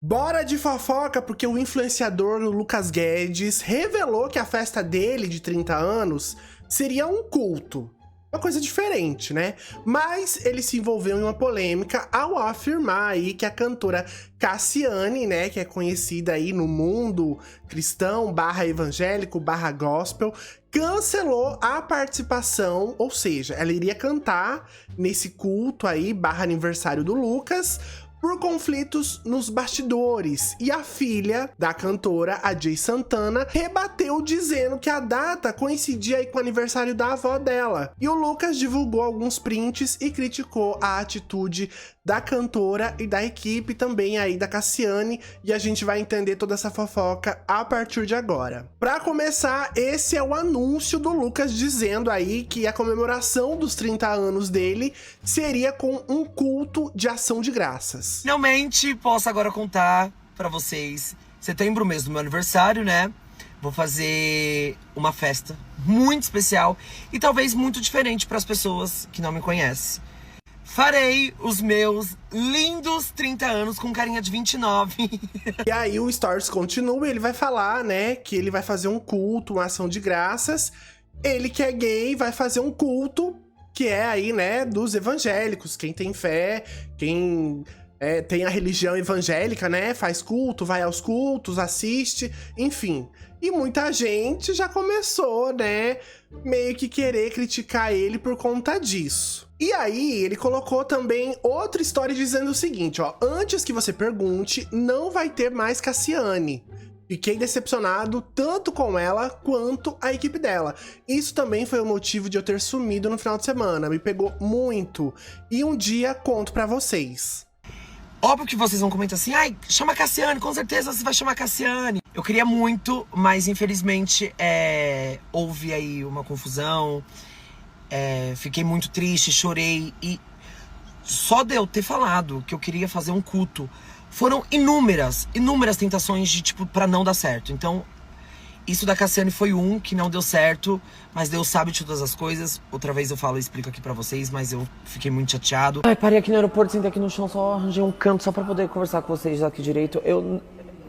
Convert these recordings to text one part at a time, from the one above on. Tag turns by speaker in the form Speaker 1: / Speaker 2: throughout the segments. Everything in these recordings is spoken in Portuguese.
Speaker 1: Bora de fofoca, porque o influenciador Lucas Guedes revelou que a festa dele de 30 anos seria um culto. Uma coisa diferente, né? Mas ele se envolveu em uma polêmica ao afirmar aí que a cantora Cassiane, né, que é conhecida aí no mundo cristão, barra evangélico, barra gospel, cancelou a participação, ou seja, ela iria cantar nesse culto aí, barra aniversário do Lucas, por conflitos nos bastidores. E a filha da cantora, a Jay Santana, rebateu dizendo que a data coincidia aí com o aniversário da avó dela. E o Lucas divulgou alguns prints e criticou a atitude da cantora e da equipe também aí da Cassiane, e a gente vai entender toda essa fofoca a partir de agora. Pra começar, esse é o anúncio do Lucas dizendo aí que a comemoração dos 30 anos dele seria com um culto de ação de graças.
Speaker 2: Finalmente, posso agora contar pra vocês. Setembro, mês do meu aniversário, né? Vou fazer uma festa muito especial e talvez muito diferente para as pessoas que não me conhecem. Farei os meus lindos 30 anos com carinha de 29.
Speaker 1: E aí o Stories continua e ele vai falar, né, que ele vai fazer um culto, uma ação de graças. Ele que é gay vai fazer um culto que é aí, né, dos evangélicos. Quem tem fé, quem tem a religião evangélica, né, faz culto, vai aos cultos, assiste, enfim. E muita gente já começou, né, meio que querer criticar ele por conta disso. E aí, ele colocou também outra história dizendo o seguinte, ó: antes que você pergunte, não vai ter mais Cassiane. Fiquei decepcionado tanto com ela quanto a equipe dela. Isso também foi o motivo de eu ter sumido no final de semana. Me pegou muito. E um dia conto pra vocês.
Speaker 2: Óbvio que vocês vão comentar assim, ai, chama a Cassiane, com certeza você vai chamar a Cassiane. Eu queria muito, mas infelizmente houve aí uma confusão. Fiquei muito triste, chorei. E só de eu ter falado que eu queria fazer um culto, foram inúmeras tentações de, tipo, pra não dar certo. Então, isso da Cassiane foi um que não deu certo, mas Deus sabe de todas as coisas. Outra vez eu falo e explico aqui pra vocês, mas eu fiquei muito chateado.
Speaker 3: Ai, parei aqui no aeroporto, sentei aqui no chão, só arranjei um canto só pra poder conversar com vocês aqui direito. Eu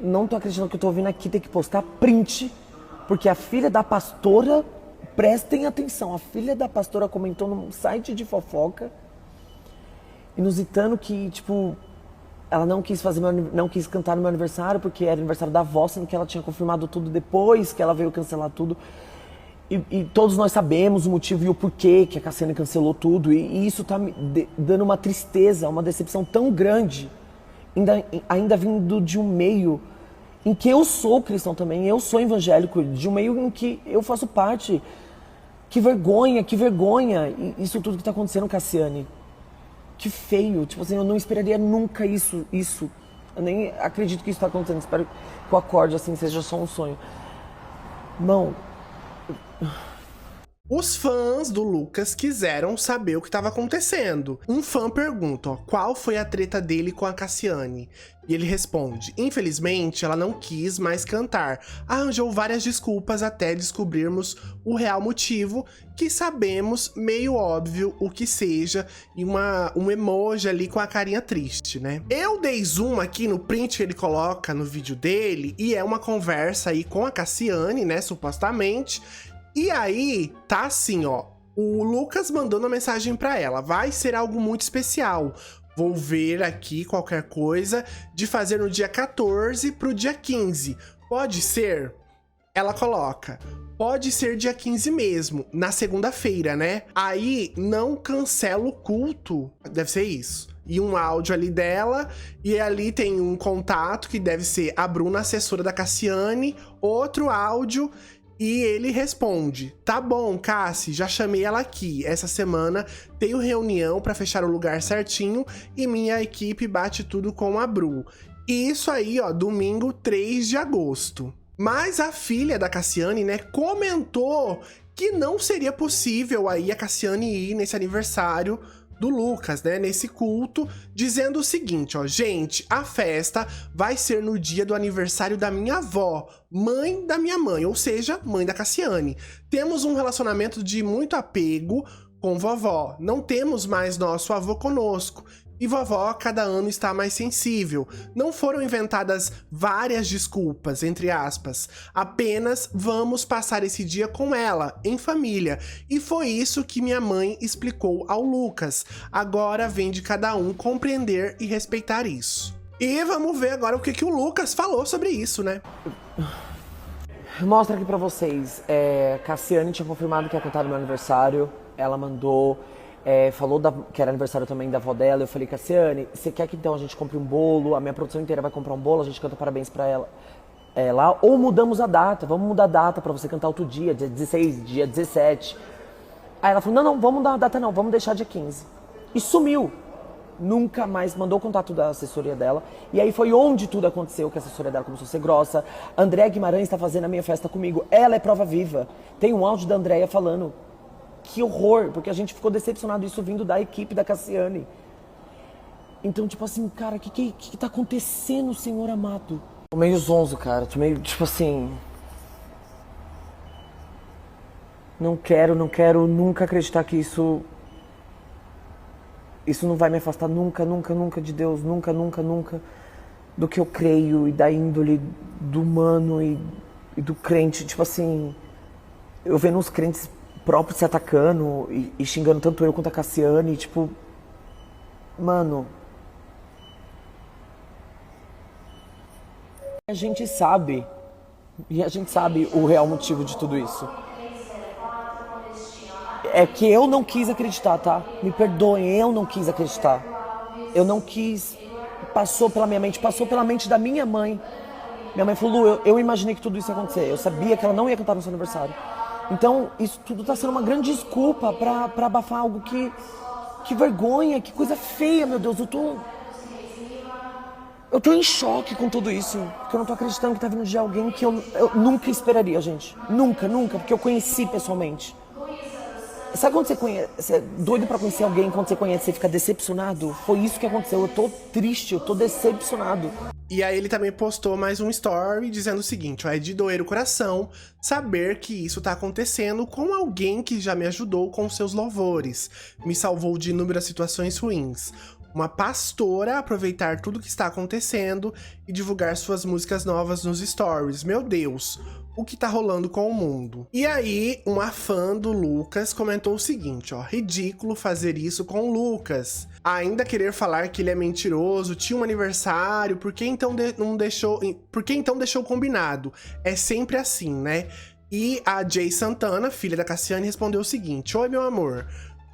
Speaker 3: não tô acreditando que eu tô ouvindo aqui, ter que postar print, porque a filha da pastora, prestem atenção, a filha da pastora comentou num site de fofoca, inusitando que, tipo, ela não quis cantar no meu aniversário porque era aniversário da avó, sendo que ela tinha confirmado tudo depois que ela veio cancelar tudo. E todos nós sabemos o motivo e o porquê que a Cassiane cancelou tudo. E isso tá me dando uma tristeza, uma decepção tão grande, ainda vindo de um meio em que eu sou cristão também, eu sou evangélico, de um meio em que eu faço parte. Que vergonha, isso tudo que tá acontecendo, Cassiane. Que feio, tipo assim, eu não esperaria nunca isso. Eu nem acredito que isso tá acontecendo, espero que o acorde, assim, seja só um sonho. Irmão...
Speaker 1: Os fãs do Lucas quiseram saber o que estava acontecendo. Um fã pergunta, ó, qual foi a treta dele com a Cassiane? E ele responde, infelizmente ela não quis mais cantar, arranjou várias desculpas até descobrirmos o real motivo, que sabemos, meio óbvio o que seja, e um emoji ali com a carinha triste, né? Eu dei zoom aqui no print que ele coloca no vídeo dele, e é uma conversa aí com a Cassiane, né, supostamente. E aí, tá assim, ó, o Lucas mandando uma mensagem pra ela, vai ser algo muito especial, vou ver aqui qualquer coisa de fazer no dia 14 pro dia 15, pode ser? Ela coloca, pode ser dia 15 mesmo, na segunda-feira, né? Aí, não cancela o culto, deve ser isso. E um áudio ali dela, e ali tem um contato que deve ser a Bruna, assessora da Cassiane, outro áudio. E ele responde, tá bom, Cassi, já chamei ela aqui, essa semana tenho reunião pra fechar o lugar certinho e minha equipe bate tudo com a Bru. E isso aí, ó, domingo 3 de agosto. Mas a filha da Cassiane, né, comentou que não seria possível aí a Cassiane ir nesse aniversário do Lucas, né, nesse culto, dizendo o seguinte, ó, gente, a festa vai ser no dia do aniversário da minha avó, mãe da minha mãe, ou seja, mãe da Cassiane. Temos um relacionamento de muito apego com vovó, não temos mais nosso avô conosco. E vovó cada ano está mais sensível. Não foram inventadas várias desculpas, entre aspas. Apenas vamos passar esse dia com ela, em família. E foi isso que minha mãe explicou ao Lucas. Agora vem de cada um compreender e respeitar isso. E vamos ver agora o que o Lucas falou sobre isso, né?
Speaker 3: Mostra aqui pra vocês. Cassiane tinha confirmado que ia cantar no meu aniversário. Ela mandou... falou que era aniversário também da avó dela. Eu falei, Cassiane, você quer que então a gente compre um bolo? A minha produção inteira vai comprar um bolo, a gente canta parabéns pra ela lá. Ou mudamos a data, vamos mudar a data pra você cantar outro dia 16, dia 17. Aí ela falou, não, vamos mudar a data não, vamos deixar dia 15. E sumiu. Nunca mais mandou o contato da assessoria dela. E aí foi onde tudo aconteceu, que a assessoria dela começou a ser grossa. Andréa Guimarães está fazendo a minha festa comigo. Ela é prova viva. Tem um áudio da Andréa falando... Que horror, porque a gente ficou decepcionado, isso vindo da equipe da Cassiane. Então, tipo assim, cara, o que tá acontecendo, Senhor amado? Tô meio zonzo, cara, tô meio, tipo assim... Não quero nunca acreditar que isso não vai me afastar nunca de Deus, nunca do que eu creio e da índole do humano e do crente. Tipo assim, eu vendo os crentes próprios se atacando e xingando tanto eu quanto a Cassiane, tipo, mano, a gente sabe o real motivo de tudo isso. É que eu não quis acreditar, tá? Me perdoem, eu não quis acreditar. Eu não quis, passou pela minha mente, passou pela mente da minha mãe. Minha mãe falou, Lu, eu imaginei que tudo isso ia acontecer, eu sabia que ela não ia cantar no seu aniversário. Então, isso tudo tá sendo uma grande desculpa pra abafar algo que vergonha, que coisa feia, meu Deus. Eu tô em choque com tudo isso, porque eu não tô acreditando que tá vindo de alguém que eu nunca esperaria, gente. Nunca, porque eu conheci pessoalmente. Sabe quando você é doido pra conhecer alguém, quando você conhece, você fica decepcionado? Foi isso que aconteceu, eu tô triste, eu tô decepcionado.
Speaker 1: E aí ele também postou mais um story dizendo o seguinte, ó, é de doer o coração saber que isso tá acontecendo com alguém que já me ajudou com seus louvores, me salvou de inúmeras situações ruins. Uma pastora aproveitar tudo que está acontecendo e divulgar suas músicas novas nos stories. Meu Deus, o que tá rolando com o mundo? E aí, uma fã do Lucas comentou o seguinte, ó, ridículo fazer isso com o Lucas. Ainda querer falar que ele é mentiroso, tinha um aniversário, por que então deixou combinado? É sempre assim, né? E a Jay Santana, filha da Cassiane, respondeu o seguinte, oi meu amor,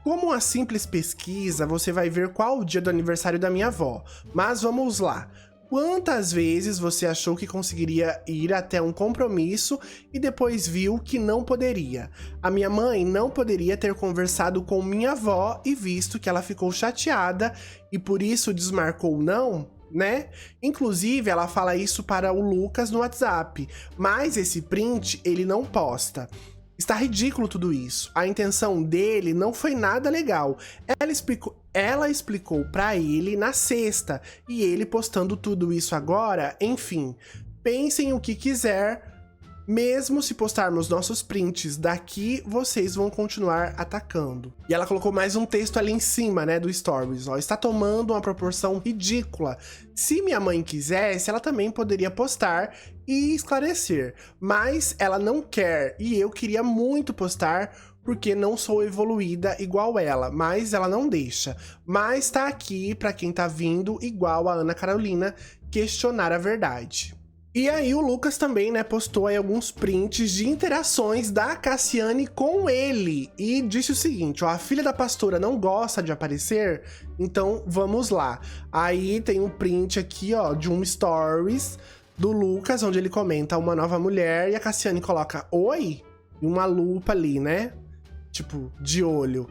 Speaker 1: como uma simples pesquisa, você vai ver qual o dia do aniversário da minha avó. Mas vamos lá. Quantas vezes você achou que conseguiria ir até um compromisso e depois viu que não poderia? A minha mãe não poderia ter conversado com minha avó e visto que ela ficou chateada e por isso desmarcou não, né? Inclusive, ela fala isso para o Lucas no WhatsApp, mas esse print ele não posta. Está ridículo tudo isso. A intenção dele não foi nada legal. Ela explicou pra ele na sexta e ele postando tudo isso agora, enfim. Pensem o que quiser. Mesmo se postarmos nossos prints daqui, vocês vão continuar atacando. E ela colocou mais um texto ali em cima, né, do Stories, ó. Está tomando uma proporção ridícula. Se minha mãe quisesse, ela também poderia postar e esclarecer. Mas ela não quer, e eu queria muito postar, porque não sou evoluída igual ela, mas ela não deixa. Mas tá aqui pra quem tá vindo, igual a Ana Carolina, questionar a verdade. E aí o Lucas também, né, postou aí alguns prints de interações da Cassiane com ele. E disse o seguinte, ó, a filha da pastora não gosta de aparecer, então vamos lá. Aí tem um print aqui, ó, de um stories do Lucas, onde ele comenta uma nova mulher e a Cassiane coloca oi e uma lupa ali, né, tipo, de olho.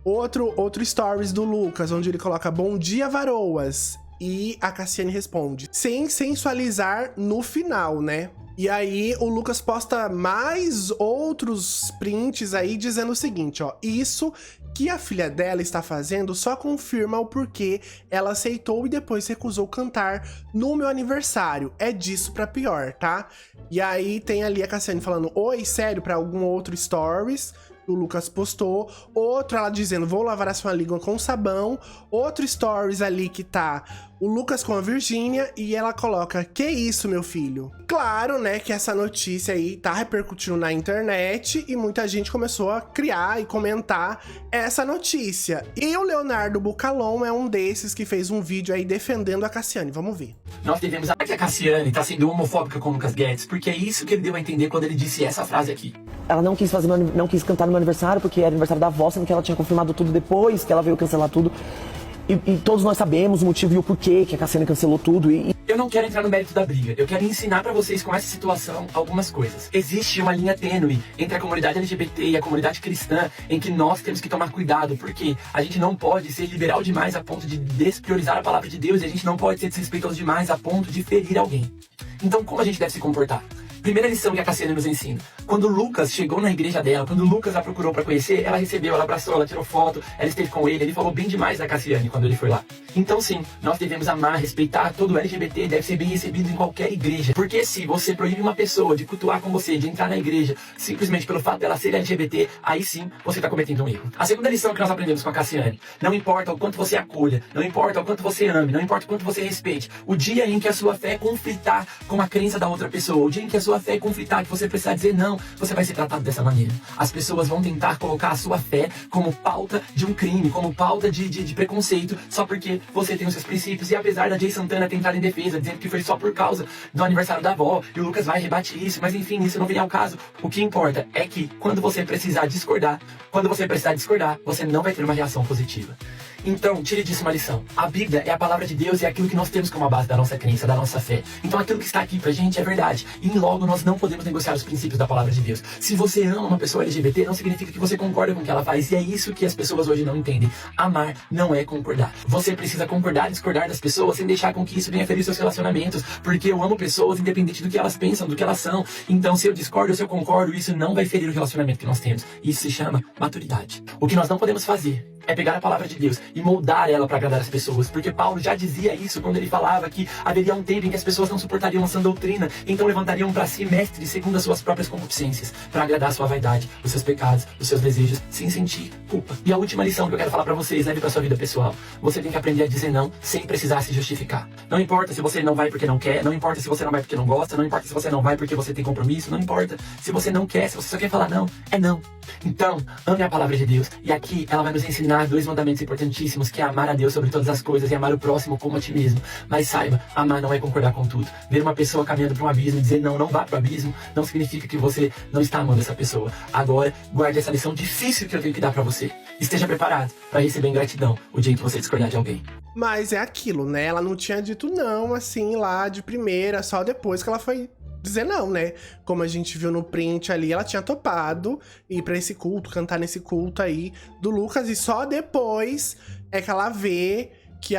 Speaker 1: Outro stories do Lucas, onde ele coloca bom dia, varoas. E a Cassiane responde, sem sensualizar no final, né? E aí o Lucas posta mais outros prints aí dizendo o seguinte, ó, isso que a filha dela está fazendo só confirma o porquê ela aceitou e depois recusou cantar no meu aniversário. É disso pra pior, tá? E aí tem ali a Cassiane falando oi, sério, pra algum outro stories, o Lucas postou, outro ela dizendo, vou lavar a sua língua com sabão, outro stories ali que tá o Lucas com a Virgínia, e ela coloca, que isso, meu filho? Claro, né, que essa notícia aí tá repercutindo na internet e muita gente começou a criar e comentar essa notícia. E o Leonardo Bucalon é um desses que fez um vídeo aí defendendo a Cassiane. Vamos ver.
Speaker 4: Nós devemos amar que a Cassiane tá sendo homofóbica com o Lucas Guedes, porque é isso que ele deu a entender quando ele disse essa frase aqui.
Speaker 3: Ela não quis cantar no meu aniversário, porque era aniversário da avó, sendo que ela tinha confirmado tudo depois, que ela veio cancelar tudo. E todos nós sabemos o motivo e o porquê que a Cassiane cancelou tudo.
Speaker 4: Eu não quero entrar no mérito da briga, eu quero ensinar pra vocês com essa situação algumas coisas. Existe uma linha tênue entre a comunidade LGBT e a comunidade cristã em que nós temos que tomar cuidado, porque a gente não pode ser liberal demais a ponto de despriorizar a palavra de Deus e a gente não pode ser desrespeitoso demais a ponto de ferir alguém. Então, como a gente deve se comportar? Primeira lição que a Cassiane nos ensina. Quando o Lucas chegou na igreja dela, quando o Lucas a procurou pra conhecer, ela recebeu, ela abraçou, ela tirou foto, ela esteve com ele falou bem demais da Cassiane quando ele foi lá. Então sim, nós devemos amar, respeitar, todo LGBT deve ser bem recebido em qualquer igreja. Porque se você proíbe uma pessoa de cultuar com você, de entrar na igreja, simplesmente pelo fato dela ser LGBT, aí sim você está cometendo um erro. A segunda lição que nós aprendemos com a Cassiane, não importa o quanto você acolha, não importa o quanto você ame, não importa o quanto você respeite, o dia em que a sua fé conflitar com a crença da outra pessoa, o dia em que a sua fé conflitar, que você precisar dizer não, você vai ser tratado dessa maneira. As pessoas vão tentar colocar a sua fé como pauta de um crime, como pauta de preconceito, só porque você tem os seus princípios. E apesar da Jay Santana tentar em defesa, dizendo que foi só por causa do aniversário da avó, e o Lucas vai rebater isso, mas enfim, isso não vem ao caso. O que importa é que quando você precisar discordar, você não vai ter uma reação positiva. Então, tire disso uma lição. A Bíblia é a palavra de Deus e é aquilo que nós temos como a base da nossa crença, da nossa fé. Então aquilo que está aqui pra gente é verdade. E logo nós não podemos negociar os princípios da palavra de Deus. Se você ama uma pessoa LGBT, não significa que você concorda com o que ela faz. E é isso que as pessoas hoje não entendem. Amar não é concordar. Você precisa concordar e discordar das pessoas sem deixar com que isso venha ferir seus relacionamentos. Porque eu amo pessoas independente do que elas pensam, do que elas são. Então se eu discordo ou se eu concordo, isso não vai ferir o relacionamento que nós temos. Isso se chama maturidade. O que nós não podemos fazer é pegar a palavra de Deus e moldar ela para agradar as pessoas, porque Paulo já dizia isso quando ele falava que haveria um tempo em que as pessoas não suportariam a sã doutrina, então levantariam para si mestres segundo as suas próprias concupiscências, para agradar a sua vaidade, os seus pecados, os seus desejos, sem sentir culpa. E a última lição que eu quero falar para vocês, leve para sua vida pessoal. Você tem que aprender a dizer não sem precisar se justificar. Não importa se você não vai porque não quer, não importa se você não vai porque não gosta, não importa se você não vai porque você tem compromisso, não importa se você não quer, se você só quer falar não, é não. Então, ame a palavra de Deus. E aqui ela vai nos ensinar dois mandamentos importantíssimos, que é amar a Deus sobre todas as coisas e amar o próximo como a ti mesmo. Mas saiba, amar não é concordar com tudo. Ver uma pessoa caminhando para um abismo e dizer não, não vá para o abismo, não significa que você não está amando essa pessoa. Agora, guarde essa lição difícil que eu tenho que dar para você. Esteja preparado para receber ingratidão o dia em que você discordar de alguém.
Speaker 1: Mas é aquilo, né? Ela não tinha dito não, assim, lá de primeira, só depois que ela foi dizer não, né? Como a gente viu no print ali, ela tinha topado ir pra esse culto, cantar nesse culto aí do Lucas, e só depois é que ela vê que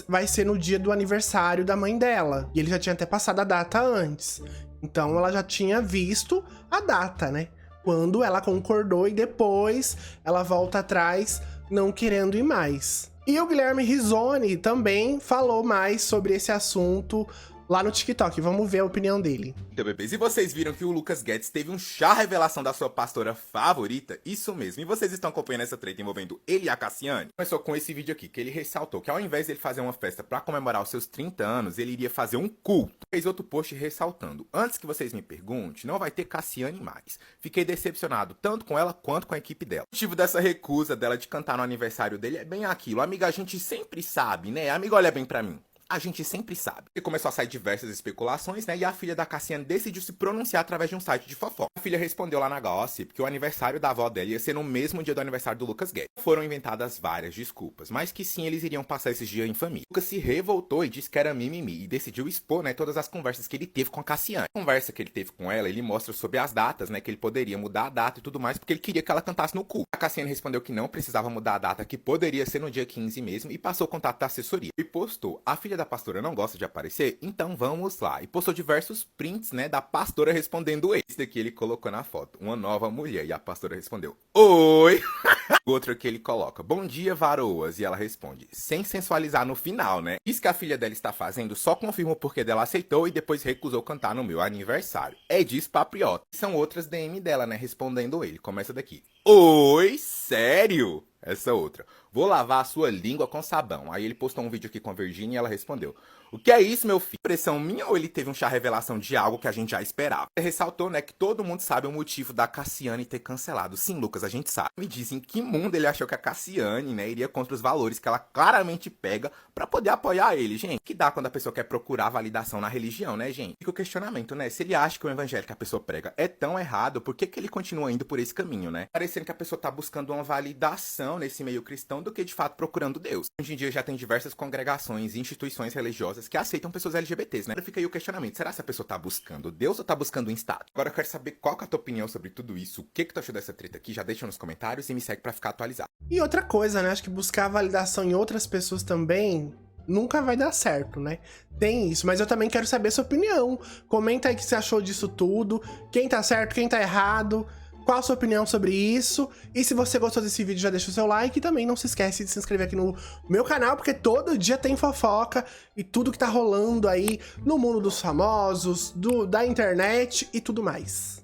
Speaker 1: vai ser no dia do aniversário da mãe dela. E ele já tinha até passado a data antes. Então ela já tinha visto a data, né? Quando ela concordou, e depois ela volta atrás não querendo ir mais. E o Guilherme Rizzoni também falou mais sobre esse assunto lá no TikTok. Vamos ver a opinião dele.
Speaker 5: Então, bebês, e vocês viram que o Lucas Guedes teve um chá revelação da sua pastora favorita? Isso mesmo. E vocês estão acompanhando essa treta envolvendo ele e a Cassiane? Começou com esse vídeo aqui, que ele ressaltou que ao invés de ele fazer uma festa pra comemorar os seus 30 anos, ele iria fazer um culto. Fez outro post ressaltando: antes que vocês me perguntem, não vai ter Cassiane mais. Fiquei decepcionado tanto com ela quanto com a equipe dela. O motivo dessa recusa dela de cantar no aniversário dele é bem aquilo. Amiga, a gente sempre sabe, né? Amiga, olha bem pra mim. A gente sempre sabe. E começou a sair diversas especulações, né? E a filha da Cassiane decidiu se pronunciar através de um site de fofoca. A filha respondeu lá na Gossip que o aniversário da avó dela ia ser no mesmo dia do aniversário do Lucas Guedes. Foram inventadas várias desculpas, mas que sim, eles iriam passar esses dias em família. O Lucas se revoltou e disse que era mimimi e decidiu expor, né, todas as conversas que ele teve com a Cassiane. A conversa que ele teve com ela, ele mostra sobre as datas, né, que ele poderia mudar a data e tudo mais, porque ele queria que ela cantasse no culto. A Cassiane respondeu que não precisava mudar a data, que poderia ser no dia 15 mesmo, e passou o contato da assessoria. E postou: a filha da pastora não gosta de aparecer? Então vamos lá. E postou diversos prints, né, da pastora respondendo ele. Esse daqui ele colocou na foto: uma nova mulher. E a pastora respondeu: oi! Outro que ele coloca, bom dia, varoas, e ela responde, sem sensualizar no final, né? Isso que a filha dela está fazendo só confirma o porquê dela aceitou e depois recusou cantar no meu aniversário. É disso, patriota. São outras DM dela, né, respondendo ele. Começa daqui. Oi, sério? Essa outra. Vou lavar a sua língua com sabão. Aí ele postou um vídeo aqui com a Virgínia e ela respondeu. O que é isso, meu filho? Impressão minha ou ele teve um chá revelação de algo que a gente já esperava? Ele ressaltou, né, que todo mundo sabe o motivo da Cassiane ter cancelado. Sim, Lucas, a gente sabe. Me dizem que mundo ele achou que a Cassiane, né, iria contra os valores que ela claramente pega pra poder apoiar ele, gente. Que dá quando a pessoa quer procurar validação na religião, né, gente? Fica o questionamento, né? Se ele acha que o evangelho que a pessoa prega é tão errado, por que ele continua indo por esse caminho, né? Parecendo que a pessoa tá buscando uma validação nesse meio cristão do que de fato procurando Deus. Hoje em dia já tem diversas congregações e instituições religiosas que aceitam pessoas LGBTs, né? Fica aí o questionamento, será que a pessoa tá buscando Deus ou tá buscando um estado? Agora eu quero saber qual que é a tua opinião sobre tudo isso, o que tu achou dessa treta aqui, já deixa nos comentários e me segue pra ficar atualizado.
Speaker 1: E outra coisa, né? Acho que buscar validação em outras pessoas também nunca vai dar certo, né? Tem isso, mas eu também quero saber a sua opinião. Comenta aí o que você achou disso tudo, quem tá certo, quem tá errado. Qual a sua opinião sobre isso? E se você gostou desse vídeo, já deixa o seu like. E também não se esquece de se inscrever aqui no meu canal, porque todo dia tem fofoca e tudo que tá rolando aí no mundo dos famosos, da internet e tudo mais.